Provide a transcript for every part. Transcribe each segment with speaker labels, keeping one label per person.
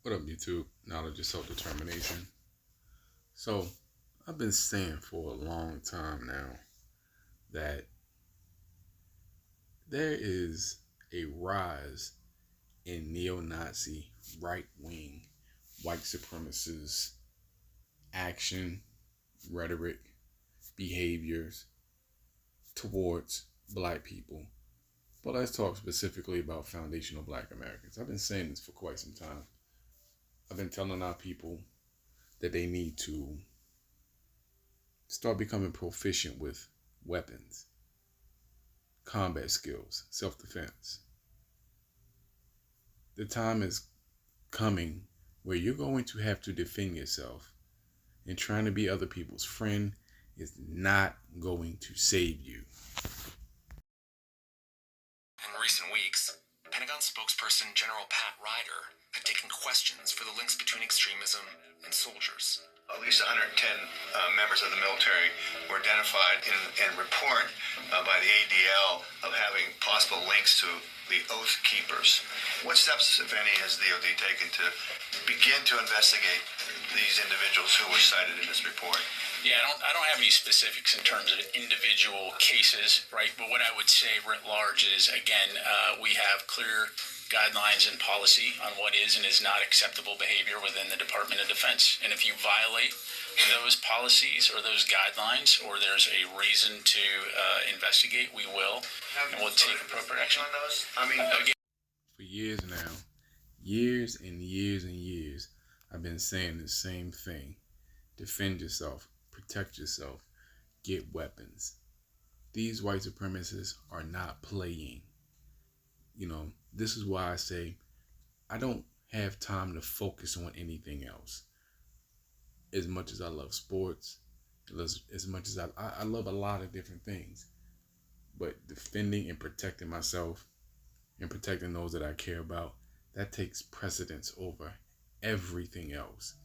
Speaker 1: What up, YouTube? Knowledge of self-determination. So, I've been saying for a long time now that there is a rise in neo-Nazi, right-wing, white supremacist action, rhetoric, behaviors towards black people. But let's talk specifically about foundational black Americans. I've been saying this for quite some time. I've been telling our people that they need to start becoming proficient with weapons, combat skills, self-defense. The time is coming where you're going to have to defend yourself, and trying to be other people's friend is not going to save you.
Speaker 2: In recent weeks, Pentagon spokesperson General Pat Ryder had taken questions for the links between extremism and soldiers.
Speaker 3: At least 110 members of the military were identified in report by the ADL of having possible links to the Oath Keepers. What steps, if any, has the DoD taken to begin to investigate these individuals who were cited in this report?
Speaker 4: Yeah, I don't have any specifics in terms of individual cases, right? But what I would say writ large is, again, we have clear guidelines and policy on what is and is not acceptable behavior within the Department of Defense. And if you violate those policies or those guidelines, or there's a reason to investigate, we will, and we'll take appropriate action.
Speaker 3: On those? I mean,
Speaker 1: For years now, years and years and years, I've been saying the same thing. Defend yourself, protect yourself, get weapons. These white supremacists are not playing. This is why I say I don't have time to focus on anything else. As much as I love sports, as much as I love a lot of different things, but defending and protecting myself and protecting those that I care about, that takes precedence over everything else.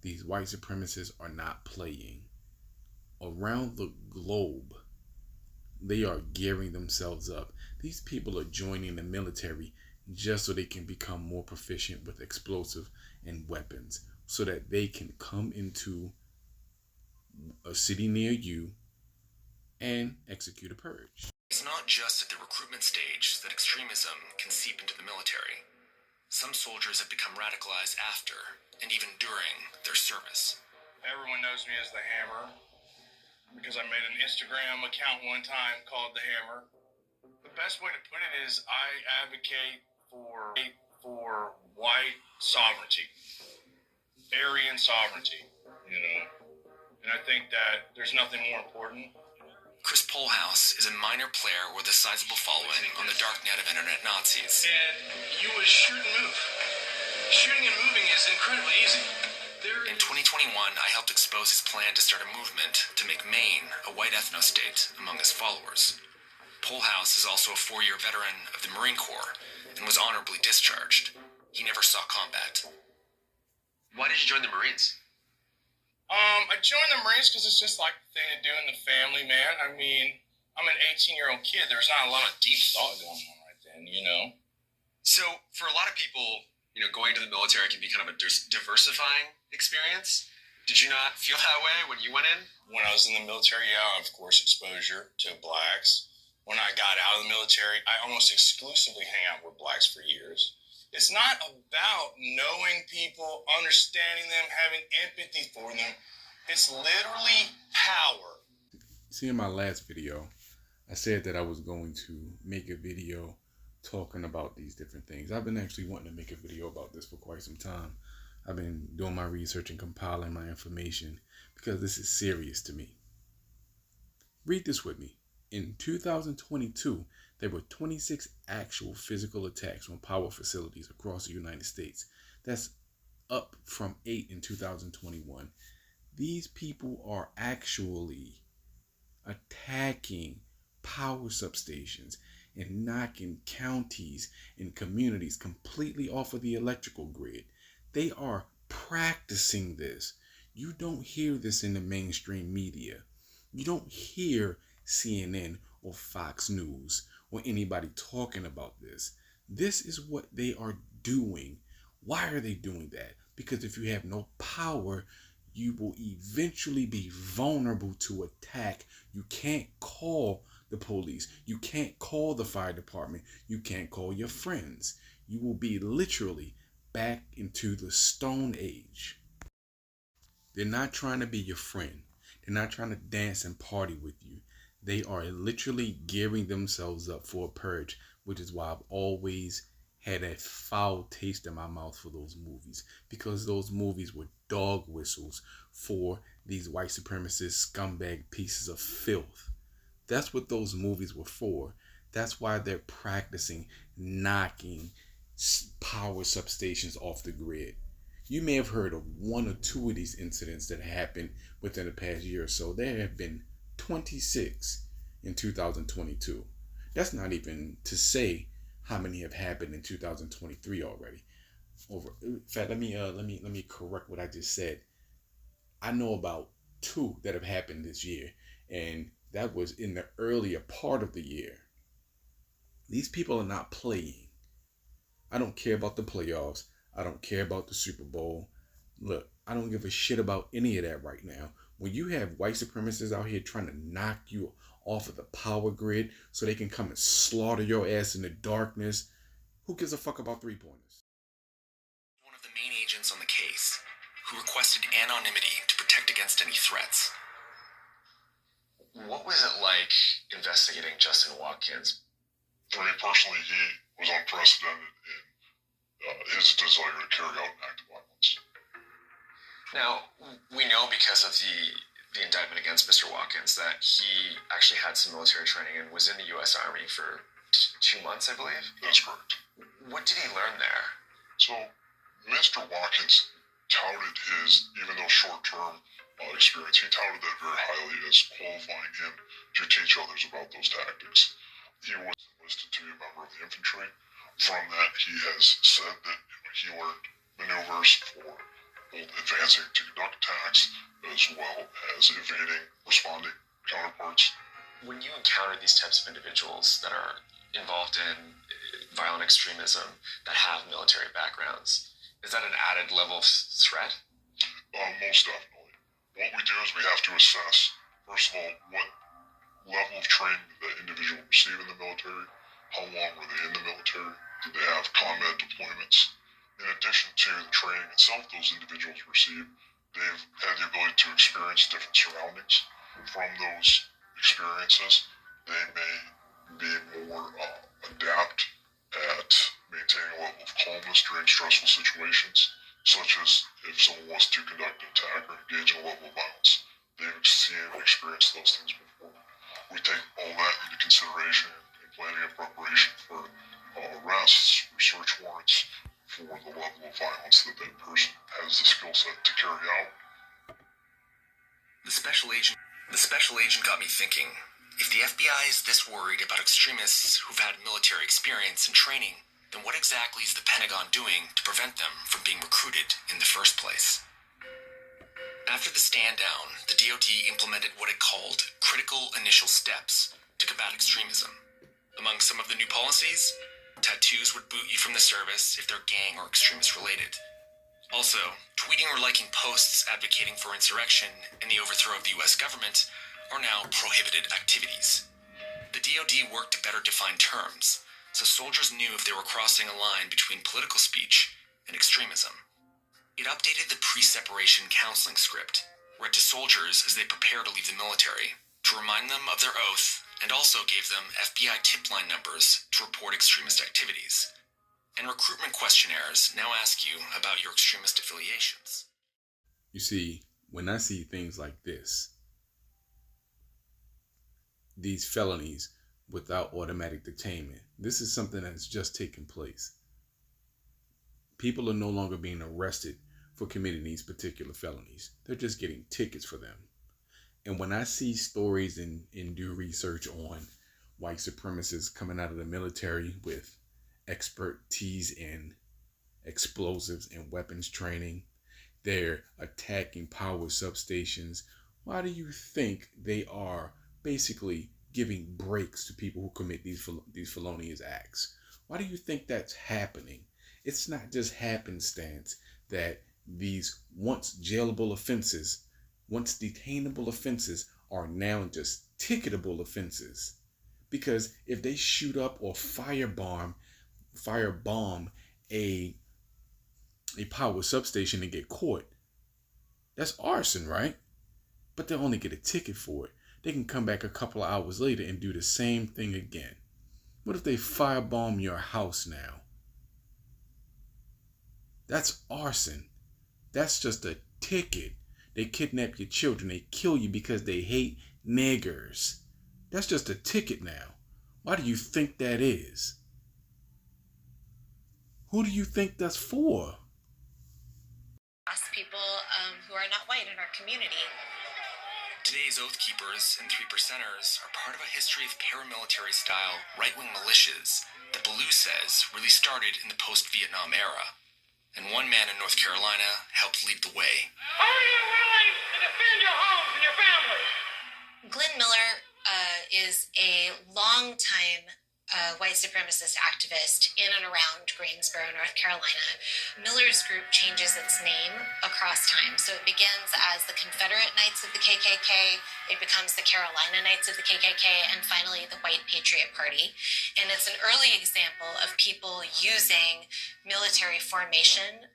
Speaker 1: These white supremacists are not playing. Around the globe, they are gearing themselves up. These people are joining the military just so they can become more proficient with explosive and weapons, so that they can come into a city near you and execute a purge.
Speaker 2: It's not just at the recruitment stage that extremism can seep into the military. Some soldiers have become radicalized after and even during their service.
Speaker 5: Everyone knows me as the Hammer because I made an Instagram account one time called the Hammer. The best way to put it is I advocate for white sovereignty, Aryan sovereignty, and I think that there's nothing more important.
Speaker 2: Chris Pohlhaus is a minor player with a sizable following on the darknet of internet Nazis.
Speaker 5: And you would shoot and move. Shooting and moving is incredibly easy.
Speaker 2: In 2021, I helped expose his plan to start a movement to make Maine a white ethno-state among his followers. Pohlhaus is also a 4-year veteran of the Marine Corps and was honorably discharged. He never saw combat. Why did you join the Marines?
Speaker 5: I joined the Marines because it's just like the thing to do in the family, man. I mean, I'm an 18-year-old kid. There's not a lot of deep thought going on right then,
Speaker 2: So, for a lot of people, going to the military can be kind of a diversifying experience. Did you not feel that way when you went in?
Speaker 5: When I was in the military, yeah, of course, exposure to blacks. When I got out of the military, I almost exclusively hang out with blacks for years. It's not about knowing people, understanding them, having empathy for them. It's literally power.
Speaker 1: See, in my last video, I said that I was going to make a video talking about these different things. I've been actually wanting to make a video about this for quite some time. I've been doing my research and compiling my information because this is serious to me. Read this with me. In 2022, there were 26 actual physical attacks on power facilities across the United States. That's up from 8 in 2021. These people are actually attacking power substations and knocking counties and communities completely off of the electrical grid. They are practicing this. You don't hear this in the mainstream media. You don't hear CNN or Fox News or anybody talking about this. This is what they are doing Why are they doing that? Because if you have no power, you will eventually be vulnerable to attack. You can't call the police. You can't call the fire department. You can't call your friends. You will be literally back into the Stone Age. They're not trying to be your friend. They're not trying to dance and party with you. They are literally gearing themselves up for a purge, which is why I've always had a foul taste in my mouth for those movies, because those movies were dog whistles for these white supremacist scumbag pieces of filth. That's what those movies were for. That's why they're practicing knocking power substations off the grid. You may have heard of one or two of these incidents that happened within the past year or so. There have been 26 in 2022. That's not even to say how many have happened in 2023 already. In fact, let me correct what I just said. I know about 2 that have happened this year, and that was in the earlier part of the year. These people are not playing. I don't care about the playoffs. I don't care about the Super Bowl. Look, I don't give a shit about any of that right now. When you have white supremacists out here trying to knock you off of the power grid so they can come and slaughter your ass in the darkness, who gives a fuck about 3-pointers?
Speaker 2: One of the main agents on the case, who requested anonymity to protect against any threats. What was it like investigating Justin Watkins?
Speaker 6: For me personally, he was unprecedented in his desire to carry out an act of violence.
Speaker 2: Now, we know because of the indictment against Mr. Watkins that he actually had some military training and was in the U.S. Army for 2 months, I believe.
Speaker 6: That's correct.
Speaker 2: What did he learn there?
Speaker 6: So, Mr. Watkins touted his, even though short-term experience, he touted that very highly as qualifying him to teach others about those tactics. He was enlisted to be a member of the infantry. From that, he has said that he learned maneuvers for both advancing to conduct attacks as well as evading responding counterparts.
Speaker 2: When you encounter these types of individuals that are involved in violent extremism that have military backgrounds, is that an added level of threat?
Speaker 6: Most definitely. What we do is we have to assess, first of all, what level of training did that individual receive in the military? How long were they in the military? Did they have combat deployments? In addition to the training itself those individuals receive, they've had the ability to experience different surroundings. From those experiences, they may be more adept at maintaining a level of calmness during stressful situations, such as if someone wants to conduct an attack or engage in a level of violence. They've seen and experienced those things before. We take all that into consideration in planning and preparation for arrests or search warrants for the level of violence that that person has the skill set to carry out.
Speaker 2: The special agent got me thinking, if the FBI is this worried about extremists who've had military experience and training, then what exactly is the Pentagon doing to prevent them from being recruited in the first place? After the stand down, the DoD implemented what it called critical initial steps to combat extremism. Among some of the new policies, tattoos would boot you from the service if they're gang or extremist related. Also, tweeting or liking posts advocating for insurrection and the overthrow of the U.S. government are now prohibited activities. The DoD worked to better define terms, so soldiers knew if they were crossing a line between political speech and extremism. It updated the pre-separation counseling script, read to soldiers as they prepare to leave the military, to remind them of their oath, and also gave them FBI tip line numbers to report extremist activities. And recruitment questionnaires now ask you about your extremist affiliations.
Speaker 1: You see, when I see things like this, these felonies without automatic detainment, this is something that's just taken place. People are no longer being arrested for committing these particular felonies. They're just getting tickets for them. And when I see stories and do research on white supremacists coming out of the military with expertise in explosives and weapons training, they're attacking power substations, why do you think they are basically giving breaks to people who commit these felonious acts? Why do you think that's happening? It's not just happenstance that these once jailable offenses, once detainable offenses, are now just ticketable offenses. Because if they shoot up or firebomb a power substation and get caught, that's arson, right? But they'll only get a ticket for it. They can come back a couple of hours later and do the same thing again. What if they firebomb your house now? That's arson. That's just a ticket. They kidnap your children. They kill you because they hate niggers. That's just a ticket now. Why do you think that is? Who do you think that's for?
Speaker 7: People who are not white in our community.
Speaker 2: Today's Oath Keepers and Three Percenters are part of a history of paramilitary-style right-wing militias that Ballou says really started in the post-Vietnam era. And one man in North Carolina helped lead the way.
Speaker 8: Are you willing to defend your homes and your families?
Speaker 7: Glenn Miller is a long-time white supremacist activist in and around Greensboro, North Carolina. Miller's group changes its name across time. So it begins as the Confederate Knights of the KKK, it becomes the Carolina Knights of the KKK, and finally the White Patriot Party. And it's an early example of people using military formation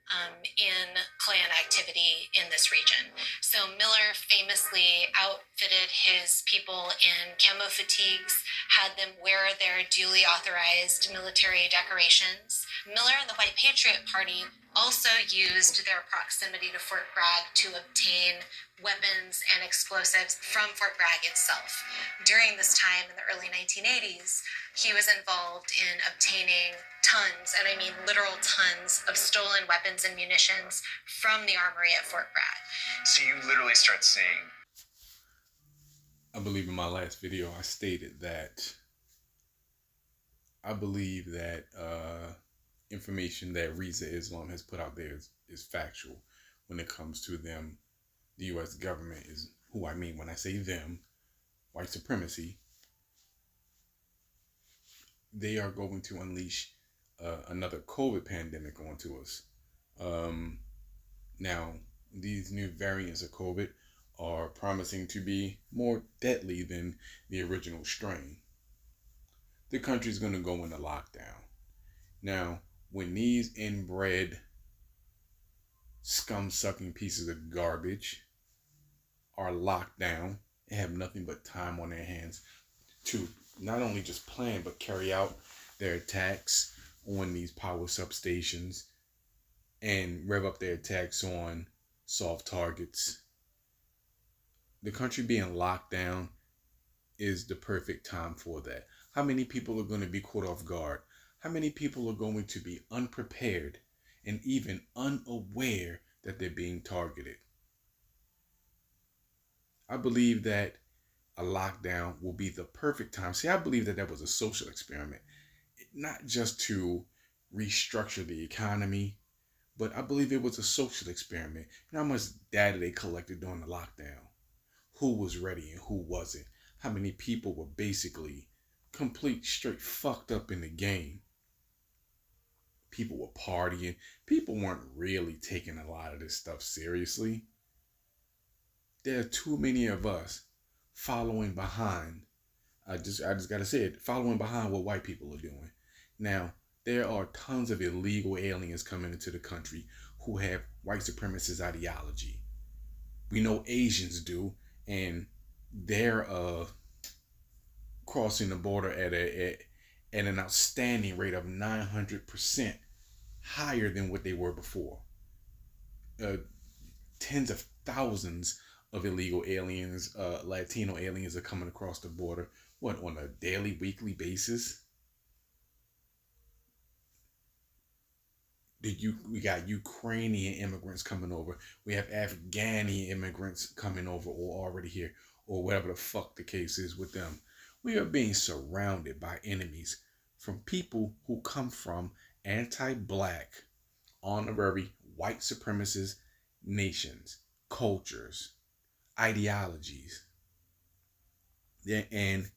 Speaker 7: in Klan activity in this region. So Miller famously outfitted his people in camo fatigues, had them wear their duly authorized military decorations. Miller and the White Patriot Party also used their proximity to Fort Bragg to obtain weapons and explosives from Fort Bragg itself. During this time in the early 1980s, he was involved in obtaining tons, and I mean literal tons, of stolen weapons and munitions from the armory at Fort Bragg.
Speaker 2: So you literally start saying,
Speaker 1: I believe in my last video I stated that I believe that information that Reza Islam has put out there is factual when it comes to them. The U.S. government is who I mean when I say them, white supremacy. They are going to unleash another COVID pandemic onto us. Now, these new variants of COVID are promising to be more deadly than the original strain. The country's going to go into lockdown. Now, when these inbred, scum-sucking pieces of garbage are locked down and have nothing but time on their hands to not only just plan but carry out their attacks on these power substations and rev up their attacks on soft targets, the country being locked down is the perfect time for that. How many people are going to be caught off guard? How many people are going to be unprepared and even unaware that they're being targeted? I believe that a lockdown will be the perfect time. See, I believe that was a social experiment, not just to restructure the economy, but I believe it was a social experiment. You know how much data they collected during the lockdown? Who was ready and who wasn't? How many people were basically complete straight fucked up in the game? People were partying. People weren't really taking a lot of this stuff seriously. There are too many of us following behind. I just gotta say it, following behind what white people are doing. Now, there are tons of illegal aliens coming into the country who have white supremacist ideology. We know Asians do, and they're crossing the border at an outstanding rate of 900% higher than what they were before. Tens of thousands of illegal aliens, Latino aliens, are coming across the border. What, on a daily, weekly basis? We got Ukrainian immigrants coming over. We have Afghani immigrants coming over or already here, or whatever the fuck the case is with them. We are being surrounded by enemies from people who come from anti-black, honorary white supremacist nations, cultures, ideologies. Yeah, and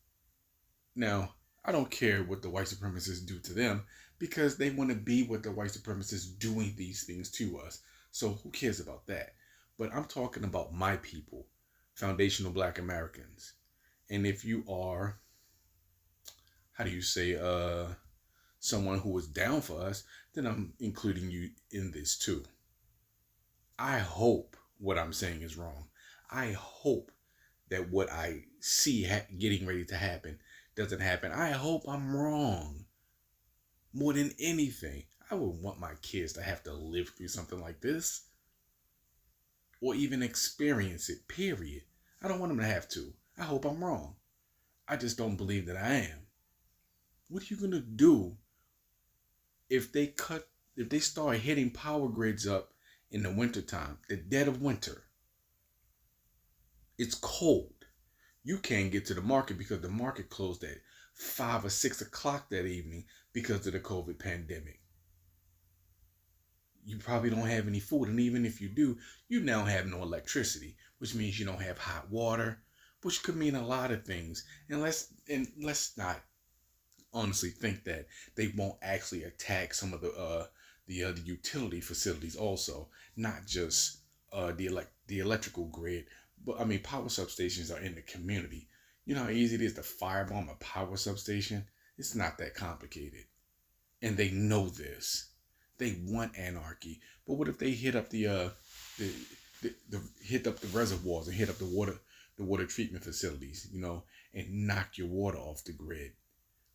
Speaker 1: now I don't care what the white supremacists do to them. because they want to be with the white supremacists doing these things to us. So who cares about that? But I'm talking about my people, foundational Black Americans. And if you are, how do you say, someone who is down for us, then I'm including you in this too. I hope what I'm saying is wrong. I hope that what I see getting ready to happen doesn't happen. I hope I'm wrong. More than anything, I would want my kids to have to live through something like this, or even experience it, period. I don't want them to have to. I hope I'm wrong. I just don't believe that I am. What are you going to do if they start hitting power grids up in the wintertime, the dead of winter? It's cold. You can't get to the market because the market closed at 5 or 6 o'clock that evening because of the COVID pandemic. You probably don't have any food, and even if you do, you now have no electricity, which means you don't have hot water, which could mean a lot of things. And let's not honestly think that they won't actually attack some of the utility facilities also, not just the electrical grid, but I mean power substations are in the community. You know how easy it is to firebomb a power substation? It's not that complicated. And they know this. They want anarchy. But what if they hit up the reservoirs and hit up the water treatment facilities, and knock your water off the grid?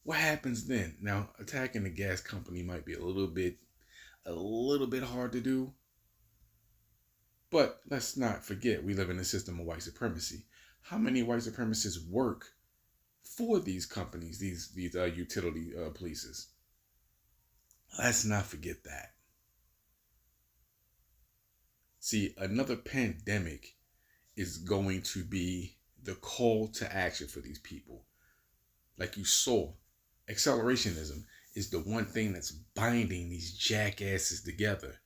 Speaker 1: What happens then? Now, attacking the gas company might be a little bit hard to do. But let's not forget, we live in a system of white supremacy. How many white supremacists work for these companies, these utility places? Let's not forget that. See, another pandemic is going to be the call to action for these people. Like you saw, accelerationism is the one thing that's binding these jackasses together.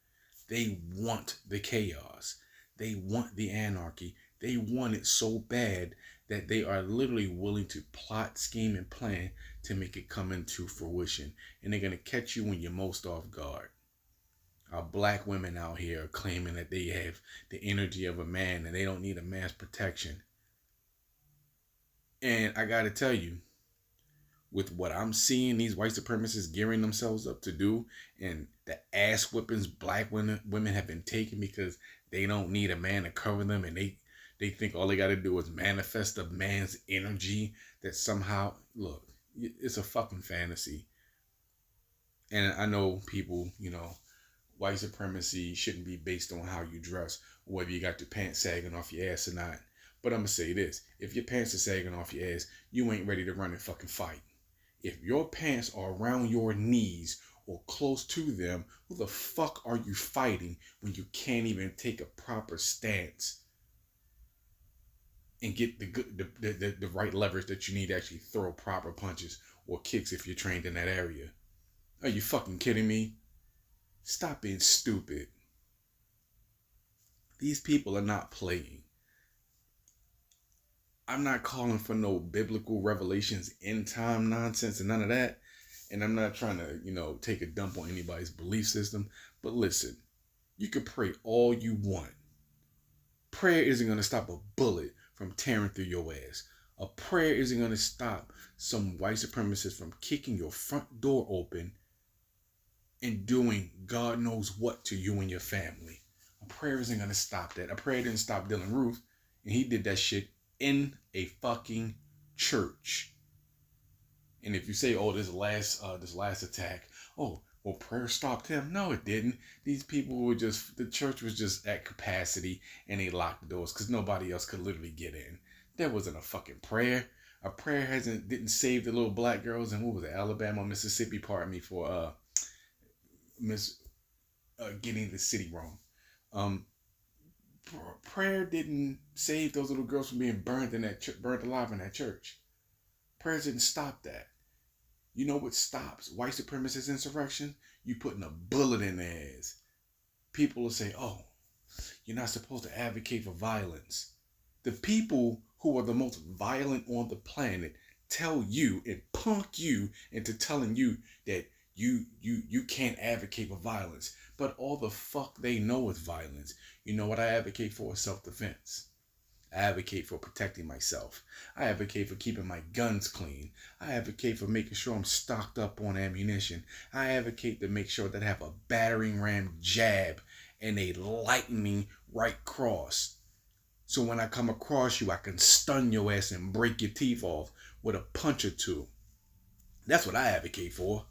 Speaker 1: They want the chaos. They want the anarchy. They want it so bad that they are literally willing to plot, scheme, and plan to make it come into fruition. And they're going to catch you when you're most off guard. Our Black women out here are claiming that they have the energy of a man and they don't need a man's protection. And I got to tell you, with what I'm seeing these white supremacists gearing themselves up to do, and the ass whippings Black women have been taking because they don't need a man to cover them, and they think all they got to do is manifest a man's energy that somehow, look, it's a fucking fantasy. And I know people, white supremacy shouldn't be based on how you dress, or whether you got your pants sagging off your ass or not. But I'm going to say this. If your pants are sagging off your ass, you ain't ready to run and fucking fight. If your pants are around your knees or close to them, who the fuck are you fighting when you can't even take a proper stance and get the right leverage that you need to actually throw proper punches or kicks if you're trained in that area? Are you fucking kidding me? Stop being stupid. These people are not playing. I'm not calling for no biblical revelations, end time nonsense and none of that. And I'm not trying to, take a dump on anybody's belief system. But listen, you can pray all you want. Prayer isn't going to stop a bullet from tearing through your ass. A prayer isn't going to stop some white supremacist from kicking your front door open and doing God knows what to you and your family. A prayer isn't going to stop that. A prayer didn't stop Dylan Ruth, and he did that shit in a fucking church. And if you say, oh, this last attack, oh, well, prayer stopped him. No, it didn't. These people were the church was just at capacity and they locked the doors because nobody else could literally get in. There wasn't a fucking prayer. A prayer didn't save the little black girls in, what was it, Alabama, Mississippi, pardon me for getting the city wrong. Prayer didn't save those little girls from being burnt alive in that church. Prayers didn't stop that. You know what stops white supremacist insurrection? You putting a bullet in their ass. People will say, oh, you're not supposed to advocate for violence. The people who are the most violent on the planet tell you and punk you into telling you that you can't advocate for violence. But all the fuck they know is violence. You know what I advocate for? Self-defense. I advocate for protecting myself. I advocate for keeping my guns clean. I advocate for making sure I'm stocked up on ammunition. I advocate to make sure that I have a battering ram jab and a lightning right cross. So when I come across you, I can stun your ass and break your teeth off with a punch or two. That's what I advocate for.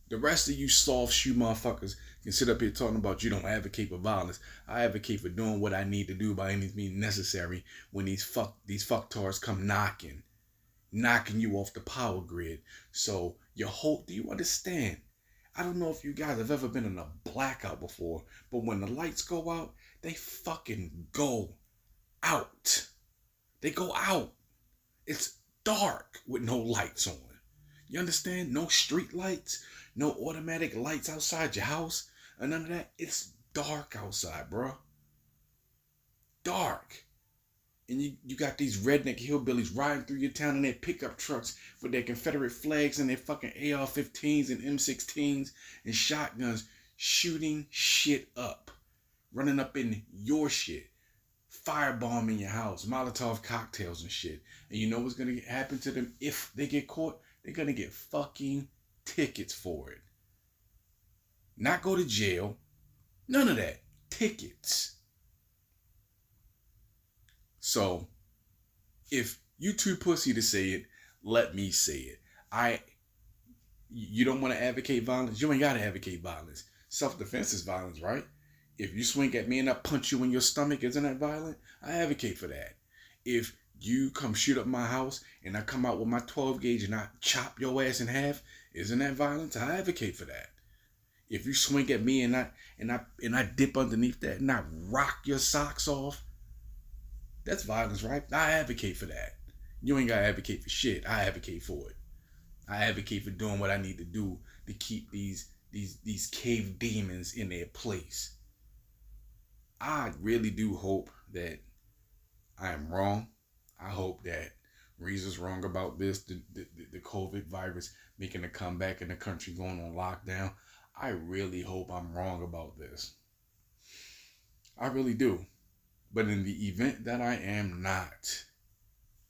Speaker 1: The rest of you soft shoe motherfuckers can sit up here talking about you don't advocate for violence. I advocate for doing what I need to do by any means necessary when these fucktards come knocking you off the power grid. So do you understand? I don't know if you guys have ever been in a blackout before, but when the lights go out, they fucking go out. They go out. It's dark with no lights on. You understand? No street lights, no automatic lights outside your house, and none of that. It's dark outside, bro. Dark. And you got these redneck hillbillies riding through your town in their pickup trucks with their Confederate flags and their fucking AR-15s and M16s and shotguns shooting shit up. Running up in your shit. Firebombing your house. Molotov cocktails and shit. And you know what's going to happen to them if they get caught? They're going to get fucking tickets for it. Not go to jail. None of that. Tickets. So, if you too pussy to say it, let me say it. You don't want to advocate violence? You ain't got to advocate violence. Self-defense is violence, right? If you swing at me and I punch you in your stomach, isn't that violent? I advocate for that. If you come shoot up my house and I come out with my 12 gauge and I chop your ass in half, isn't that violence? I advocate for that. If you swing at me and I dip underneath that and I rock your socks off, that's violence, right? I advocate for that. You ain't gotta advocate for shit. I advocate for it. I advocate for doing what I need to do to keep these cave demons in their place. I really do hope that I am wrong. I hope that Reeza's wrong about this, the COVID virus making a comeback in the country going on lockdown. I really hope I'm wrong about this. I really do. But in the event that I am not,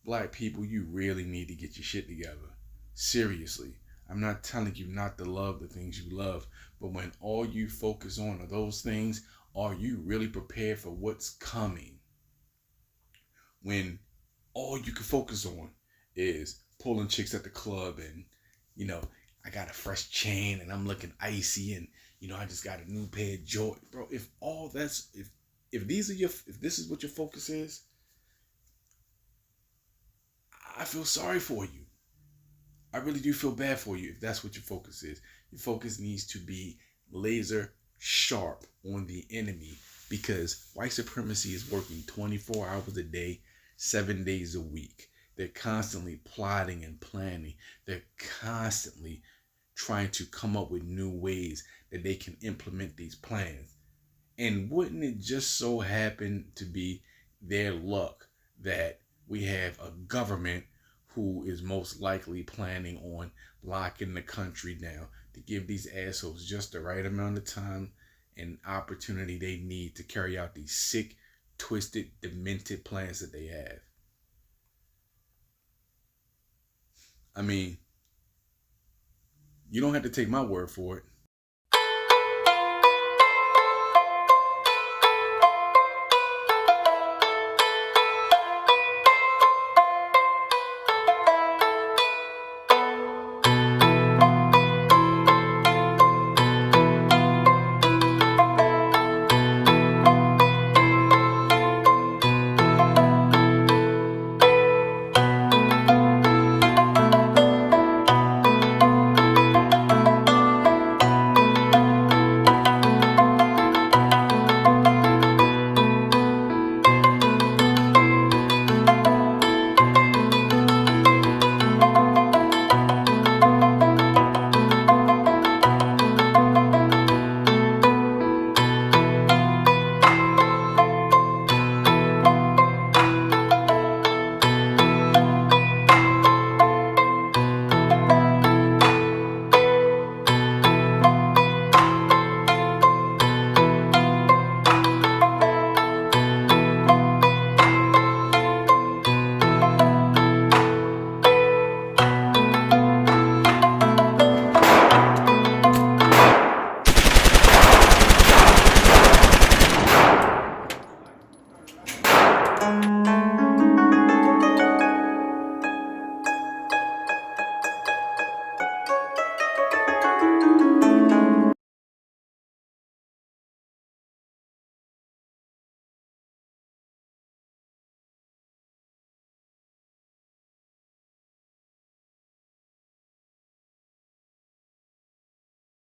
Speaker 1: black people, you really need to get your shit together. Seriously. I'm not telling you not to love the things you love, but when all you focus on are those things, are you really prepared for what's coming? When all you can focus on is pulling chicks at the club and, I got a fresh chain and I'm looking icy and, I just got a new pair of Jordan. Bro, if this is what your focus is, I feel sorry for you. I really do feel bad for you if that's what your focus is. Your focus needs to be laser sharp on the enemy, because white supremacy is working 24 hours a day, 7 days a week. They're constantly plotting and planning. They're constantly trying to come up with new ways that they can implement these plans. And wouldn't it just so happen to be their luck that we have a government who is most likely planning on locking the country down to give these assholes just the right amount of time and opportunity they need to carry out these sick, twisted, demented plans that they have. I mean, you don't have to take my word for it.